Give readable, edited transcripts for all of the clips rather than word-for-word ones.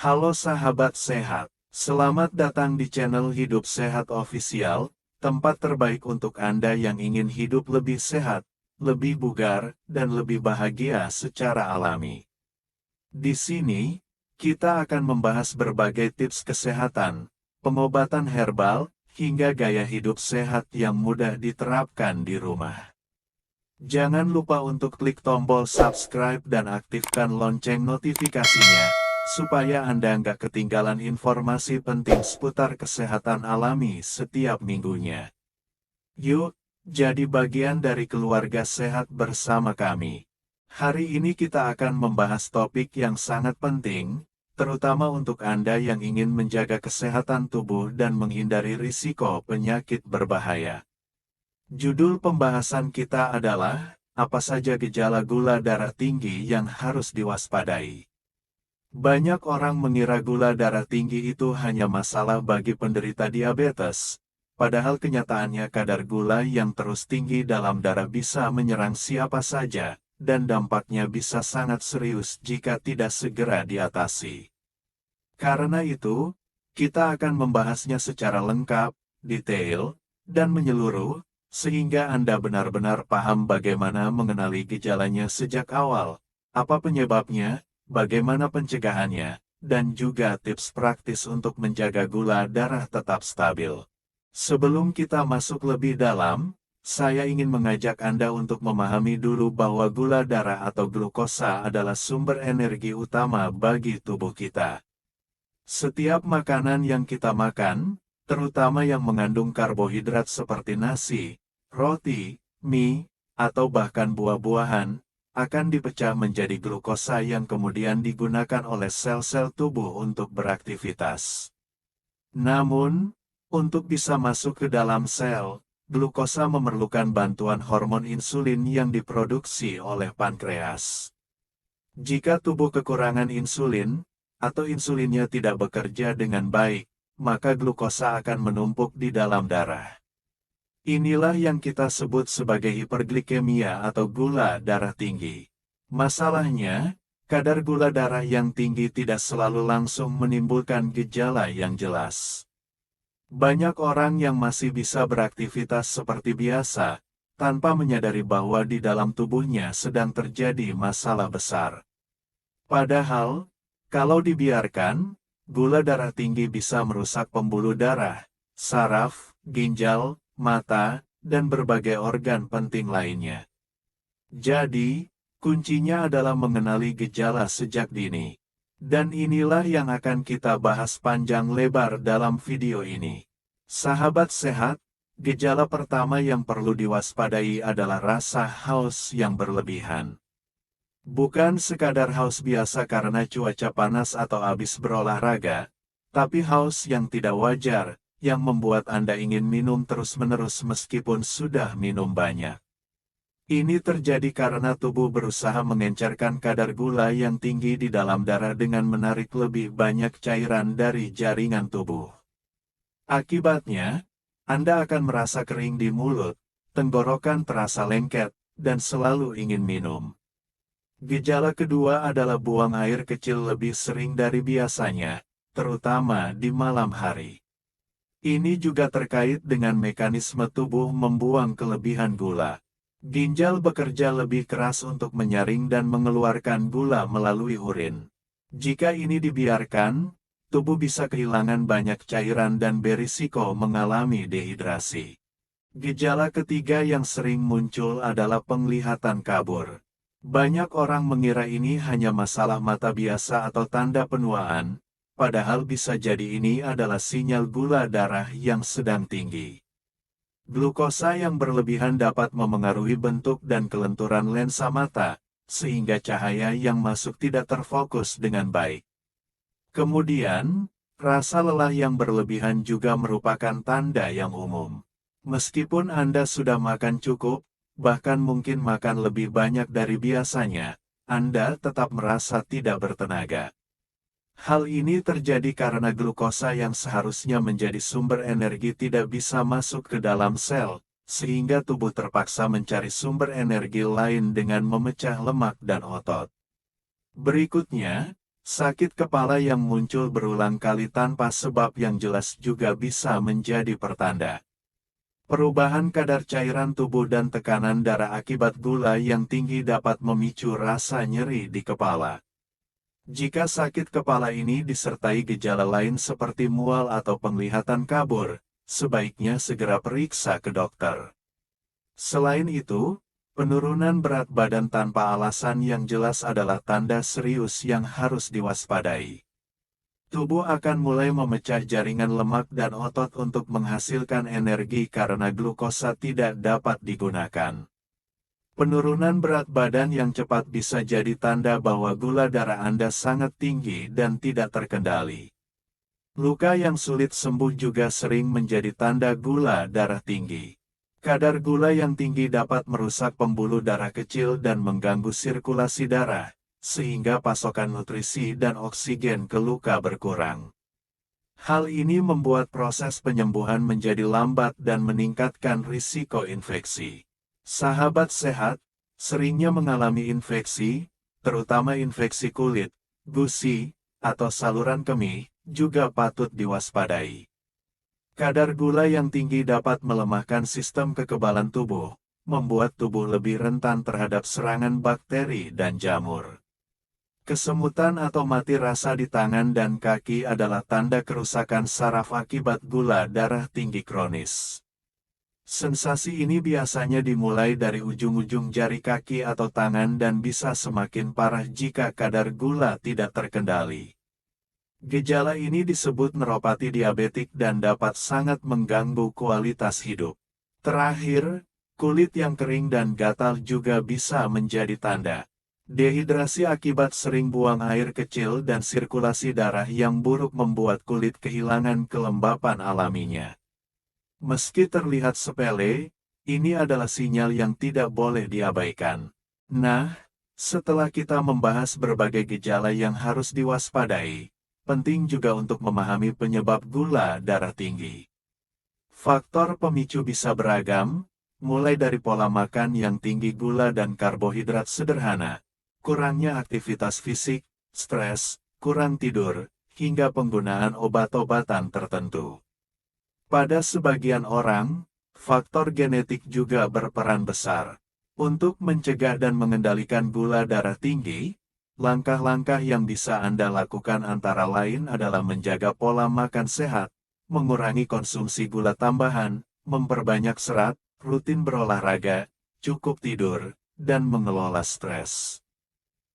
Halo sahabat sehat, selamat datang di channel Hidup Sehat Official, tempat terbaik untuk Anda yang ingin hidup lebih sehat, lebih bugar, dan lebih bahagia secara alami. Di sini, kita akan membahas berbagai tips kesehatan, pengobatan herbal, hingga gaya hidup sehat yang mudah diterapkan di rumah. Jangan lupa untuk klik tombol subscribe dan aktifkan lonceng notifikasinya, supaya Anda nggak ketinggalan informasi penting seputar kesehatan alami setiap minggunya. Yuk, jadi bagian dari keluarga sehat bersama kami. Hari ini kita akan membahas topik yang sangat penting, terutama untuk Anda yang ingin menjaga kesehatan tubuh dan menghindari risiko penyakit berbahaya. Judul pembahasan kita adalah, apa saja gejala gula darah tinggi yang harus diwaspadai. Banyak orang mengira gula darah tinggi itu hanya masalah bagi penderita diabetes, padahal kenyataannya kadar gula yang terus tinggi dalam darah bisa menyerang siapa saja, dan dampaknya bisa sangat serius jika tidak segera diatasi. Karena itu, kita akan membahasnya secara lengkap, detail, dan menyeluruh, sehingga Anda benar-benar paham bagaimana mengenali gejalanya sejak awal, apa penyebabnya, bagaimana pencegahannya, dan juga tips praktis untuk menjaga gula darah tetap stabil. Sebelum kita masuk lebih dalam, saya ingin mengajak Anda untuk memahami dulu bahwa gula darah atau glukosa adalah sumber energi utama bagi tubuh kita. Setiap makanan yang kita makan, terutama yang mengandung karbohidrat seperti nasi, roti, mie, atau bahkan buah-buahan, akan dipecah menjadi glukosa yang kemudian digunakan oleh sel-sel tubuh untuk beraktivitas. Namun, untuk bisa masuk ke dalam sel, glukosa memerlukan bantuan hormon insulin yang diproduksi oleh pankreas. Jika tubuh kekurangan insulin, atau insulinnya tidak bekerja dengan baik, maka glukosa akan menumpuk di dalam darah. Inilah yang kita sebut sebagai hiperglikemia atau gula darah tinggi. Masalahnya, kadar gula darah yang tinggi tidak selalu langsung menimbulkan gejala yang jelas. Banyak orang yang masih bisa beraktivitas seperti biasa, tanpa menyadari bahwa di dalam tubuhnya sedang terjadi masalah besar. Padahal, kalau dibiarkan, gula darah tinggi bisa merusak pembuluh darah, saraf, ginjal, mata, dan berbagai organ penting lainnya. Jadi, kuncinya adalah mengenali gejala sejak dini. Dan inilah yang akan kita bahas panjang lebar dalam video ini. Sahabat sehat, gejala pertama yang perlu diwaspadai adalah rasa haus yang berlebihan. Bukan sekadar haus biasa karena cuaca panas atau habis berolahraga, tapi haus yang tidak wajar, yang membuat Anda ingin minum terus-menerus meskipun sudah minum banyak. Ini terjadi karena tubuh berusaha mengencerkan kadar gula yang tinggi di dalam darah dengan menarik lebih banyak cairan dari jaringan tubuh. Akibatnya, Anda akan merasa kering di mulut, tenggorokan terasa lengket, dan selalu ingin minum. Gejala kedua adalah buang air kecil lebih sering dari biasanya, terutama di malam hari. Ini juga terkait dengan mekanisme tubuh membuang kelebihan gula. Ginjal bekerja lebih keras untuk menyaring dan mengeluarkan gula melalui urin. Jika ini dibiarkan, tubuh bisa kehilangan banyak cairan dan berisiko mengalami dehidrasi. Gejala ketiga yang sering muncul adalah penglihatan kabur. Banyak orang mengira ini hanya masalah mata biasa atau tanda penuaan, padahal bisa jadi ini adalah sinyal gula darah yang sedang tinggi. Glukosa yang berlebihan dapat memengaruhi bentuk dan kelenturan lensa mata, sehingga cahaya yang masuk tidak terfokus dengan baik. Kemudian, rasa lelah yang berlebihan juga merupakan tanda yang umum. Meskipun Anda sudah makan cukup, bahkan mungkin makan lebih banyak dari biasanya, Anda tetap merasa tidak bertenaga. Hal ini terjadi karena glukosa yang seharusnya menjadi sumber energi tidak bisa masuk ke dalam sel, sehingga tubuh terpaksa mencari sumber energi lain dengan memecah lemak dan otot. Berikutnya, Sakit kepala yang muncul berulang kali tanpa sebab yang jelas juga bisa menjadi pertanda. Perubahan kadar cairan tubuh dan tekanan darah akibat gula yang tinggi dapat memicu rasa nyeri di kepala. Jika sakit kepala ini disertai gejala lain seperti mual atau penglihatan kabur, sebaiknya segera periksa ke dokter. Selain itu, penurunan berat badan tanpa alasan yang jelas adalah tanda serius yang harus diwaspadai. Tubuh akan mulai memecah jaringan lemak dan otot untuk menghasilkan energi karena glukosa tidak dapat digunakan. Penurunan berat badan yang cepat bisa jadi tanda bahwa gula darah Anda sangat tinggi dan tidak terkendali. Luka yang sulit sembuh juga sering menjadi tanda gula darah tinggi. Kadar gula yang tinggi dapat merusak pembuluh darah kecil dan mengganggu sirkulasi darah, sehingga pasokan nutrisi dan oksigen ke luka berkurang. Hal ini membuat proses penyembuhan menjadi lambat dan meningkatkan risiko infeksi. Sahabat sehat, seringnya mengalami infeksi, terutama infeksi kulit, gusi, atau saluran kemih, juga patut diwaspadai. Kadar gula yang tinggi dapat melemahkan sistem kekebalan tubuh, membuat tubuh lebih rentan terhadap serangan bakteri dan jamur. Kesemutan atau mati rasa di tangan dan kaki adalah tanda kerusakan saraf akibat gula darah tinggi kronis. Sensasi ini biasanya dimulai dari ujung-ujung jari kaki atau tangan dan bisa semakin parah jika kadar gula tidak terkendali. Gejala ini disebut neuropati diabetik dan dapat sangat mengganggu kualitas hidup. Terakhir, kulit yang kering dan gatal juga bisa menjadi tanda. Dehidrasi akibat sering buang air kecil dan sirkulasi darah yang buruk membuat kulit kehilangan kelembapan alaminya. Meski terlihat sepele, ini adalah sinyal yang tidak boleh diabaikan. Nah, setelah kita membahas berbagai gejala yang harus diwaspadai, penting juga untuk memahami penyebab gula darah tinggi. Faktor pemicu bisa beragam, mulai dari pola makan yang tinggi gula dan karbohidrat sederhana, kurangnya aktivitas fisik, stres, kurang tidur, hingga penggunaan obat-obatan tertentu. Pada sebagian orang, faktor genetik juga berperan besar. Untuk mencegah dan mengendalikan gula darah tinggi, langkah-langkah yang bisa Anda lakukan antara lain adalah menjaga pola makan sehat, mengurangi konsumsi gula tambahan, memperbanyak serat, rutin berolahraga, cukup tidur, dan mengelola stres.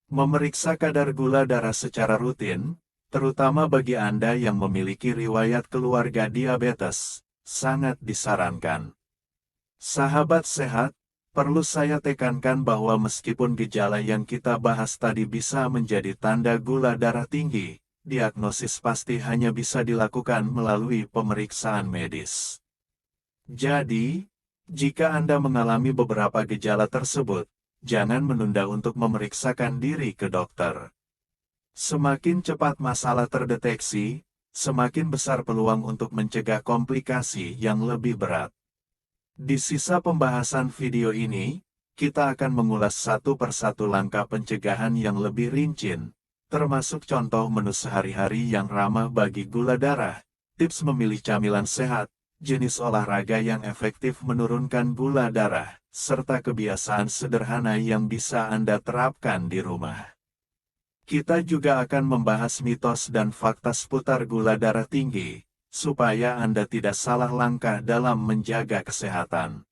Memeriksa kadar gula darah secara rutin, terutama bagi Anda yang memiliki riwayat keluarga diabetes, sangat disarankan. Sahabat sehat, perlu saya tekankan bahwa meskipun gejala yang kita bahas tadi bisa menjadi tanda gula darah tinggi, diagnosis pasti hanya bisa dilakukan melalui pemeriksaan medis. Jadi, jika Anda mengalami beberapa gejala tersebut, jangan menunda untuk memeriksakan diri ke dokter. Semakin cepat masalah terdeteksi, semakin besar peluang untuk mencegah komplikasi yang lebih berat. Di sisa pembahasan video ini, kita akan mengulas satu persatu langkah pencegahan yang lebih rinci, termasuk contoh menu sehari-hari yang ramah bagi gula darah, tips memilih camilan sehat, jenis olahraga yang efektif menurunkan gula darah, serta kebiasaan sederhana yang bisa Anda terapkan di rumah. Kita juga akan membahas mitos dan fakta seputar gula darah tinggi, supaya Anda tidak salah langkah dalam menjaga kesehatan.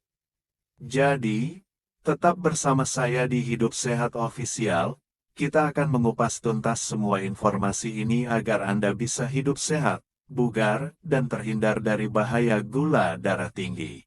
Jadi, tetap bersama saya di Hidup Sehat Official, kita akan mengupas tuntas semua informasi ini agar Anda bisa hidup sehat, bugar, dan terhindar dari bahaya gula darah tinggi.